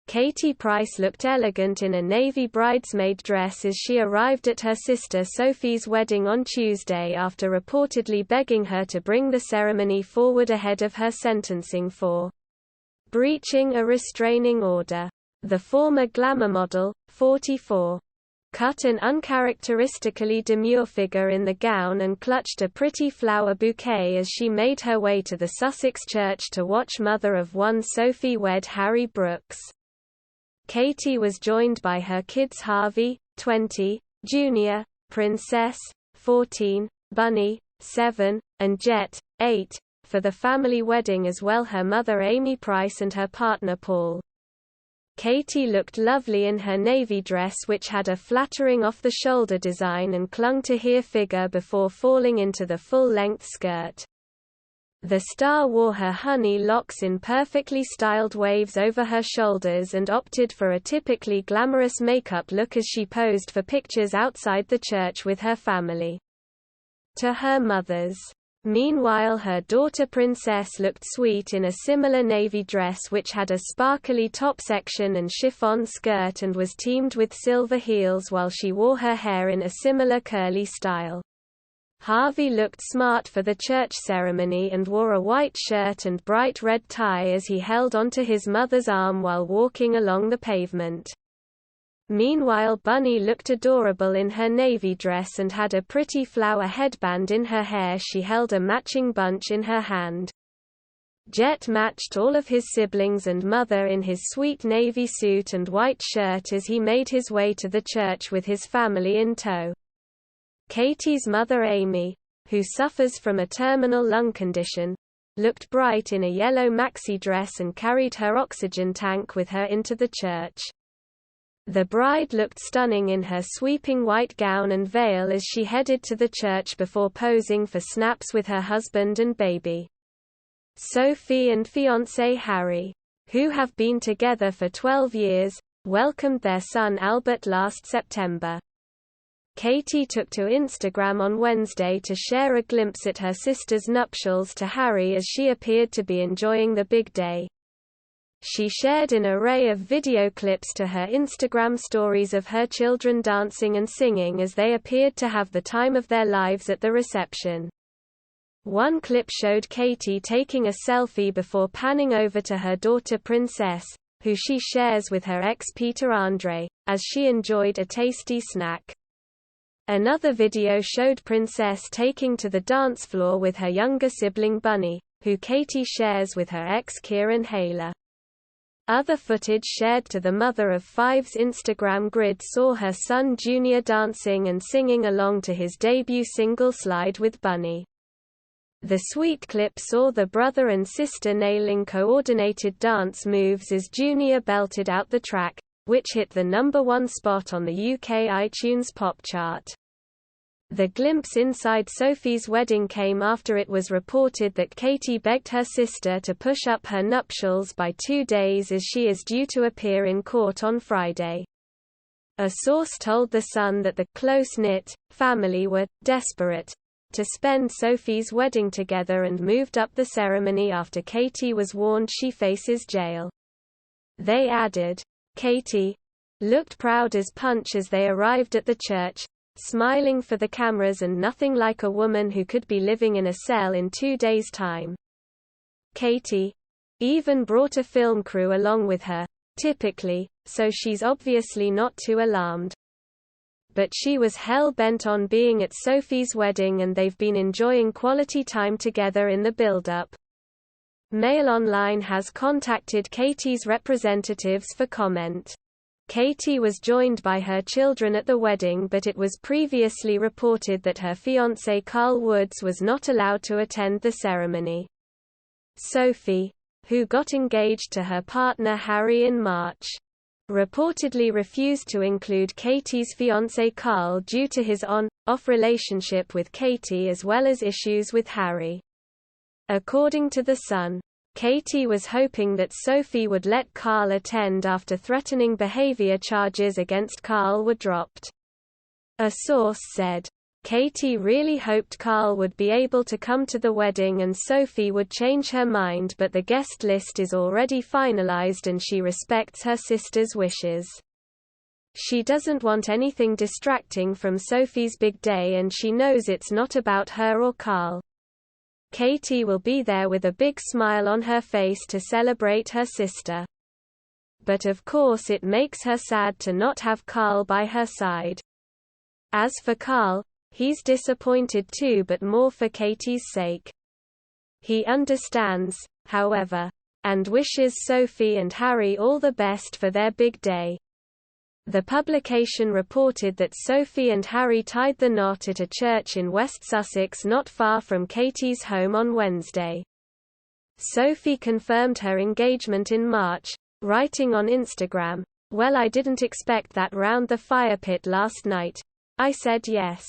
Katie Price looked elegant in a navy bridesmaid dress as she arrived at her sister Sophie's wedding on Tuesday after reportedly begging her to bring the ceremony forward ahead of her sentencing for breaching a restraining order. The former glamour model, 44, cut an uncharacteristically demure figure in the gown and clutched a pretty flower bouquet as she made her way to the Sussex church to watch mother of one Sophie wed Harry Brooks. Katie was joined by her kids Harvey, 20, Junior, Princess, 14, Bunny, 7, and Jet, 8, for the family wedding, as well her mother Amy Price and her partner Paul. Katie looked lovely in her navy dress, which had a flattering off-the-shoulder design and clung to her figure before falling into the full-length skirt. The star wore her honey locks in perfectly styled waves over her shoulders and opted for a typically glamorous makeup look as she posed for pictures outside the church with her family. To her mother's. Meanwhile, her daughter Princess looked sweet in a similar navy dress which had a sparkly top section and chiffon skirt and was teamed with silver heels, while she wore her hair in a similar curly style. Harvey looked smart for the church ceremony and wore a white shirt and bright red tie as he held onto his mother's arm while walking along the pavement. Meanwhile, Bunny looked adorable in her navy dress and had a pretty flower headband in her hair. She held a matching bunch in her hand. Jet matched all of his siblings and mother in his sweet navy suit and white shirt as he made his way to the church with his family in tow. Katie's mother Amy, who suffers from a terminal lung condition, looked bright in a yellow maxi dress and carried her oxygen tank with her into the church. The bride looked stunning in her sweeping white gown and veil as she headed to the church before posing for snaps with her husband and baby. Sophie and fiancé Harry, who have been together for 12 years, welcomed their son Albert last September. Katie took to Instagram on Wednesday to share a glimpse at her sister's nuptials to Harry as she appeared to be enjoying the big day. She shared an array of video clips to her Instagram stories of her children dancing and singing as they appeared to have the time of their lives at the reception. One clip showed Katie taking a selfie before panning over to her daughter Princess, who she shares with her ex Peter Andre, as she enjoyed a tasty snack. Another video showed Princess taking to the dance floor with her younger sibling Bunny, who Katie shares with her ex Kieran Hayler. Other footage shared to the mother of five's Instagram grid saw her son Junior dancing and singing along to his debut single Slide with Bunny. The sweet clip saw the brother and sister nailing coordinated dance moves as Junior belted out the track, which hit the #1 spot on the UK iTunes pop chart. The glimpse inside Sophie's wedding came after it was reported that Katie begged her sister to push up her nuptials by 2 days as she is due to appear in court on Friday. A source told The Sun that the close-knit family were desperate to spend Sophie's wedding together and moved up the ceremony after Katie was warned she faces jail. They added, "Katie looked proud as punch as they arrived at the church, smiling for the cameras and nothing like a woman who could be living in a cell in 2 days' time. Katie even brought a film crew along with her, typically, so she's obviously not too alarmed. But she was hell-bent on being at Sophie's wedding and they've been enjoying quality time together in the build-up." Mail Online has contacted Katie's representatives for comment. Katie was joined by her children at the wedding, but it was previously reported that her fiancé Carl Woods was not allowed to attend the ceremony. Sophie, who got engaged to her partner Harry in March, reportedly refused to include Katie's fiancé Carl due to his on-off relationship with Katie as well as issues with Harry. According to The Sun, Katie was hoping that Sophie would let Carl attend after threatening behavior charges against Carl were dropped. A source said, Katie really hoped Carl would be able to come to the wedding and Sophie would change her mind, but the guest list is already finalized and she respects her sister's wishes. She doesn't want anything distracting from Sophie's big day and she knows it's not about her or Carl. Katie will be there with a big smile on her face to celebrate her sister. But of course it makes her sad to not have Carl by her side. As for Carl, he's disappointed too, but more for Katie's sake. He understands, however, and wishes Sophie and Harry all the best for their big day. The publication reported that Sophie and Harry tied the knot at a church in West Sussex not far from Katie's home on Wednesday. Sophie confirmed her engagement in March, writing on Instagram, "Well, I didn't expect that round the fire pit last night. I said yes.